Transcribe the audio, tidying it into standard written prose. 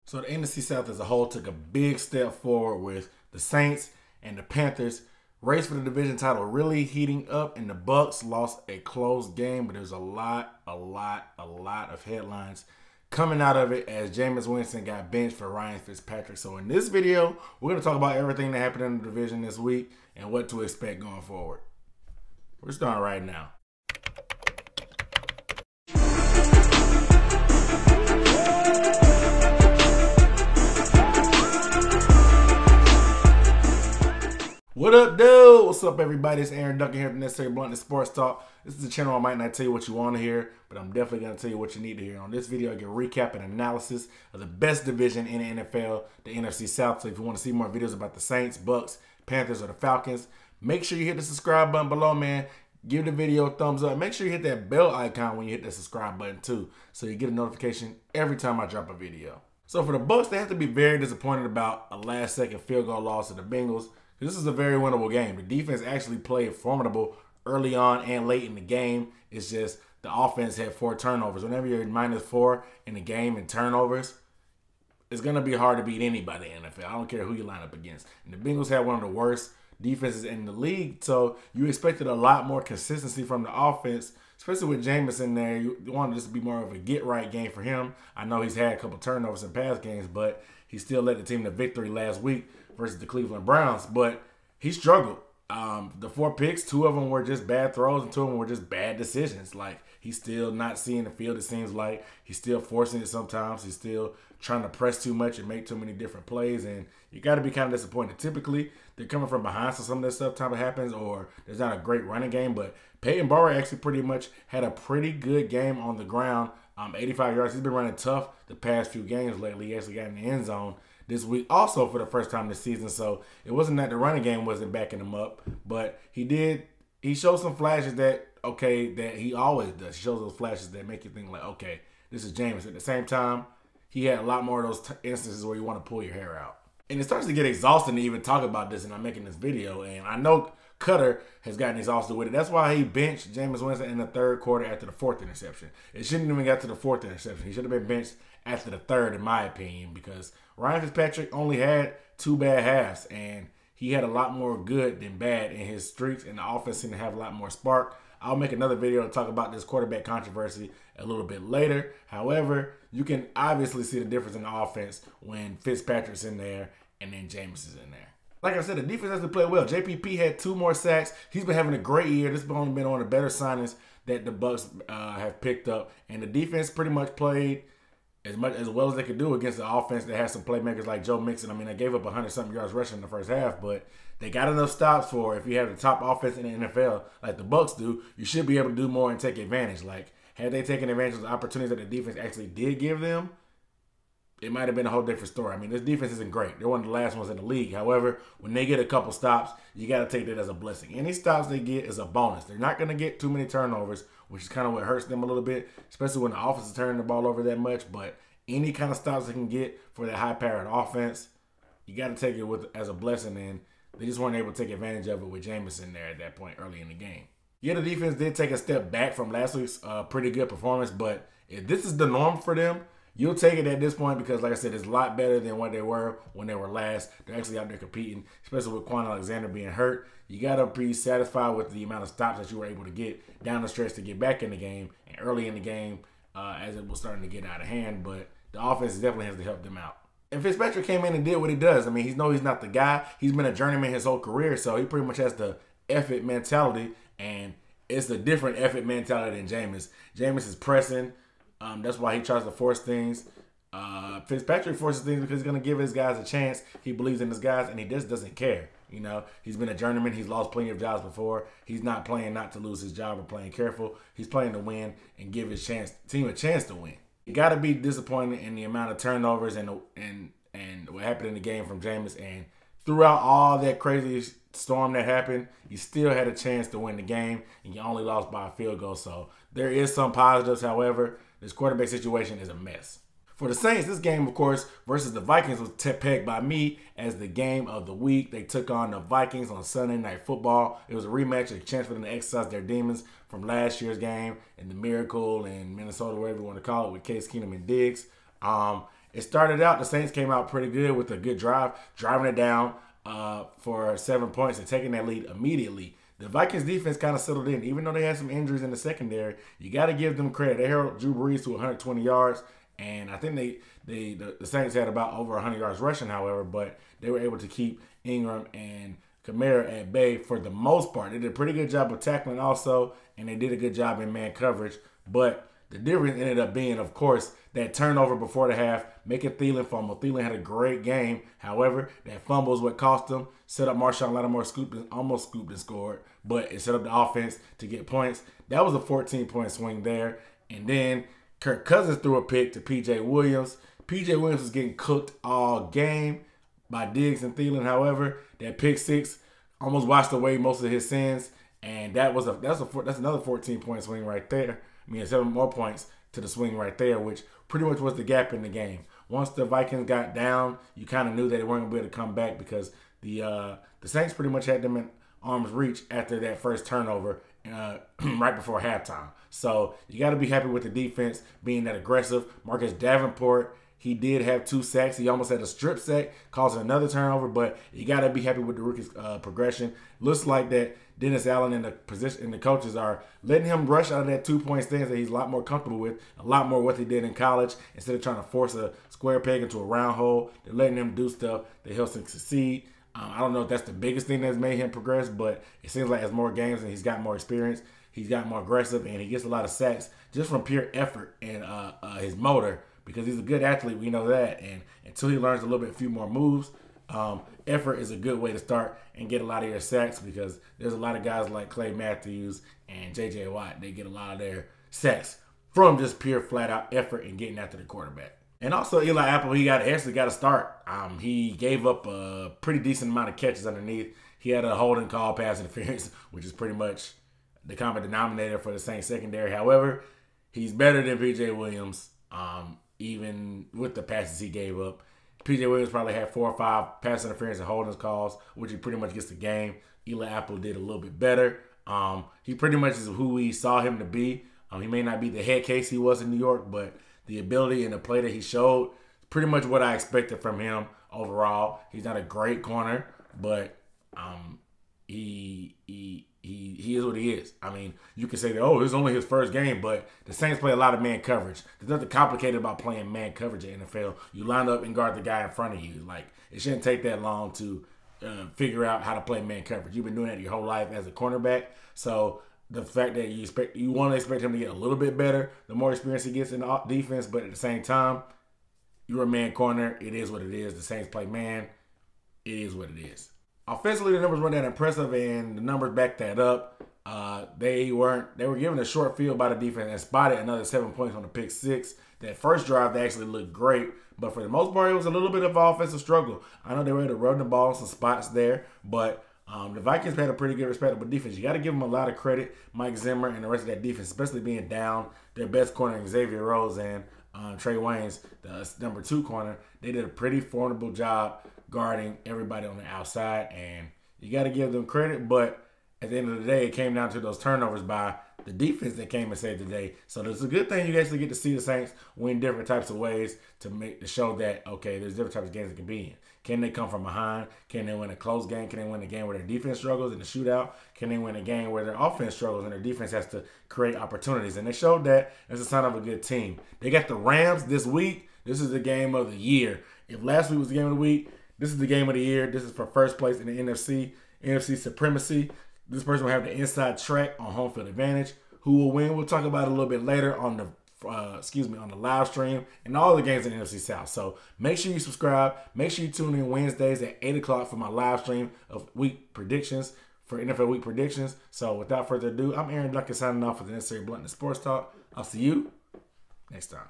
So the NFC South as a whole took a big step forward with the Saints and the Panthers. Race for the division title really heating up, and the Bucs lost a close game, but there's a lot of headlines coming out of it as Jameis Winston got benched for Ryan Fitzpatrick. So in this video, we're going to talk about everything that happened in the division this week and what to expect going forward. We're starting right now. What up, dude? What's up, everybody? It's Aaron Duncan here from Necessary Bluntness Sports Talk. This is a channel I might not tell you what you want to hear, but I'm definitely going to tell you what you need to hear. On this video, I get a recap and analysis of the best division in the NFL, the NFC South. So if you want to see more videos about the Saints, Bucs, Panthers, or the Falcons, make sure you hit the subscribe button below, man. Give the video a thumbs up. Make sure you hit that bell icon when you hit the subscribe button, too, so you get a notification every time I drop a video. So for the Bucs, they have to be very disappointed about a last-second field goal loss to the Bengals. This is a very winnable game. The defense actually played formidable early on and late in the game. It's just the offense had 4 turnovers. Whenever you're -4 in the game in turnovers, it's going to be hard to beat anybody in the NFL. I don't care who you line up against. And the Bengals had one of the worst defenses in the league, so you expected a lot more consistency from the offense, especially with Jameis in there. You wanted this to be more of a get-right game for him. I know he's had a couple turnovers in past games, but he still led the team to victory last week versus the Cleveland Browns, but he struggled. The 4 picks, 2 of them were just bad throws and 2 of them were just bad decisions. Like, he's still not seeing the field, it seems like. He's still forcing it sometimes. He's still trying to press too much and make too many different plays, and you got to be kind of disappointed. Typically, they're coming from behind, so some of this stuff happens, or there's not a great running game, but Peyton Barber actually pretty much had a pretty good game on the ground. 85 yards. He's been running tough the past few games lately. He actually got in the end zone this week also for the first time this season, so it wasn't that the running game wasn't backing him up, but he showed some flashes that he always does. He shows those flashes that make you think like, okay, this is Jameis. At the same time, he had a lot more of those instances where you want to pull your hair out. And it starts to get exhausting to even talk about this, and I'm making this video, and I know Koetter has gotten exhausted with it. That's why he benched Jameis Winston in the 3rd quarter after the 4th interception. It shouldn't even got to the 4th interception. He should have been benched after the 3rd, in my opinion, because Ryan Fitzpatrick only had 2 bad halves, and he had a lot more good than bad in his streaks, and the offense seemed to have a lot more spark. I'll make another video to talk about this quarterback controversy a little bit later. However, you can obviously see the difference in the offense when Fitzpatrick's in there and then Jameis is in there. Like I said, the defense has to play well. JPP had 2 more sacks. He's been having a great year. This has only been one of the better signings that the Bucs have picked up. And the defense pretty much played as well as they could do against the offense that has some playmakers like Joe Mixon. I mean, they gave up 100-something yards rushing in the first half, but they got enough stops for if you have the top offense in the NFL like the Bucs do, you should be able to do more and take advantage. Like, had they taken advantage of the opportunities that the defense actually did give them, it might have been a whole different story. I mean, this defense isn't great. They're one of the last ones in the league. However, when they get a couple stops, you got to take that as a blessing. Any stops they get is a bonus. They're not going to get too many turnovers, which is kind of what hurts them a little bit, especially when the offense is turning the ball over that much. But any kind of stops they can get for that high-powered offense, you got to take it as a blessing, and they just weren't able to take advantage of it with Jameis in there at that point early in the game. Yeah, the defense did take a step back from last week's pretty good performance, but if this is the norm for them, you'll take it at this point because, like I said, it's a lot better than what they were when they were last. They're actually out there competing, especially with Quan Alexander being hurt. You got to be satisfied with the amount of stops that you were able to get down the stretch to get back in the game and early in the game as it was starting to get out of hand. But the offense definitely has to help them out. And Fitzpatrick came in and did what he does. I mean, he's not the guy. He's been a journeyman his whole career, so he pretty much has the F it mentality, and it's a different F it mentality than Jameis. Jameis is pressing. That's why he tries to force things. Fitzpatrick forces things because he's going to give his guys a chance. He believes in his guys, and he just doesn't care. You know, he's been a journeyman. He's lost plenty of jobs before. He's not playing not to lose his job or playing careful. He's playing to win and give his team a chance to win. You got to be disappointed in the amount of turnovers and what happened in the game from Jameis. And throughout all that crazy storm that happened, you still had a chance to win the game, and you only lost by a field goal. So there is some positives. However, this quarterback situation is a mess. For the Saints, this game, of course, versus the Vikings was pegged by me as the game of the week. They took on the Vikings on Sunday Night Football. It was a rematch, a chance for them to exercise their demons from last year's game and the Miracle in Minnesota, whatever you want to call it, with Case Keenum and Diggs. It started out, the Saints came out pretty good with a good drive, driving it down for 7 points and taking that lead immediately. The Vikings defense kind of settled in. Even though they had some injuries in the secondary, you got to give them credit. They held Drew Brees to 120 yards, and I think the Saints had about over 100 yards rushing, however, but they were able to keep Ingram and Kamara at bay for the most part. They did a pretty good job of tackling also, and they did a good job in man coverage. But the difference ended up being, of course, that turnover before the half, making Thielen fumble. Thielen had a great game. However, that fumble is what cost them. Set up Marshawn Lattimore, almost scooped and scored, but it set up the offense to get points. That was a 14-point swing there. And then Kirk Cousins threw a pick to P.J. Williams. P.J. Williams was getting cooked all game by Diggs and Thielen. However, that pick six almost washed away most of his sins, and that's another 14-point swing right there. I mean, 7 more points to the swing right there, which pretty much was the gap in the game. Once the Vikings got down, you kind of knew that they weren't going to be able to come back because the Saints pretty much had them in arm's reach after that first turnover right before halftime. So you got to be happy with the defense being that aggressive. Marcus Davenport, he did have 2 sacks. He almost had a strip sack, causing another turnover, but you got to be happy with the rookie's progression. Looks like that Dennis Allen and the coaches are letting him rush out of that 2-point stance that he's a lot more comfortable with, a lot more what they did in college. Instead of trying to force a square peg into a round hole, they're letting him do stuff that helps him succeed. I don't know if that's the biggest thing that's made him progress, but it seems like as more games and he's got more experience, he's got more aggressive, and he gets a lot of sacks just from pure effort and his motor, because he's a good athlete. We know that. And until he learns a few more moves, effort is a good way to start and get a lot of your sacks, because there's a lot of guys like Clay Matthews and J.J. Watt. They get a lot of their sacks from just pure flat-out effort and getting after the quarterback. And also Eli Apple, he actually got a start. He gave up a pretty decent amount of catches underneath. He had a holding call, pass interference, which is pretty much the common denominator for the Saints secondary. However, he's better than P.J. Williams, even with the passes he gave up. P.J. Williams probably had 4 or 5 pass interference and holding calls, which he pretty much gets the game. Eli Apple did a little bit better. He pretty much is who we saw him to be. He may not be the head case he was in New York, but the ability and the play that he showed, pretty much what I expected from him overall. He's not a great corner, but he is what he is. I mean, you can say that, oh, it's only his first game, but the Saints play a lot of man coverage. There's nothing complicated about playing man coverage in the NFL. You line up and guard the guy in front of you. Like, it shouldn't take that long to figure out how to play man coverage. You've been doing that your whole life as a cornerback. So the fact that you want to expect him to get a little bit better the more experience he gets in the defense, but at the same time, you're a man corner. It is what it is. The Saints play man. It is what it is. Offensively, the numbers weren't that impressive, and the numbers back that up. They were given a short field by the defense and spotted another 7 points on the pick six. That first drive, they actually looked great, but for the most part, it was a little bit of an offensive struggle. I know they were able to run the ball in some spots there, but the Vikings had a pretty good, respectable defense. You got to give them a lot of credit, Mike Zimmer and the rest of that defense, especially being down their best corner, Xavier Rhodes, and Trey Waynes, the number 2 corner. They did a pretty formidable job guarding everybody on the outside, and you got to give them credit. But at the end of the day, it came down to those turnovers by the defense that came and saved the day. So it's a good thing you actually get to see the Saints win different types of ways to show that, okay, there's different types of games that can be in. Can they come from behind? Can they win a close game? Can they win a game where their defense struggles in the shootout? Can they win a game where their offense struggles and their defense has to create opportunities? And they showed that as a sign of a good team. They got the Rams this week. This is the game of the year. If last week was the game of the week, this is the game of the year. This is for first place in the NFC supremacy. This person will have the inside track on home field advantage. Who will win? We'll talk about it a little bit later on the on the live stream and all the games in the NFC South. So make sure you subscribe. Make sure you tune in Wednesdays at 8 o'clock for my live stream of week predictions, for NFL week predictions. So without further ado, I'm Aaron Duncan signing off for the Necessary Bluntness Sports Talk. I'll see you next time.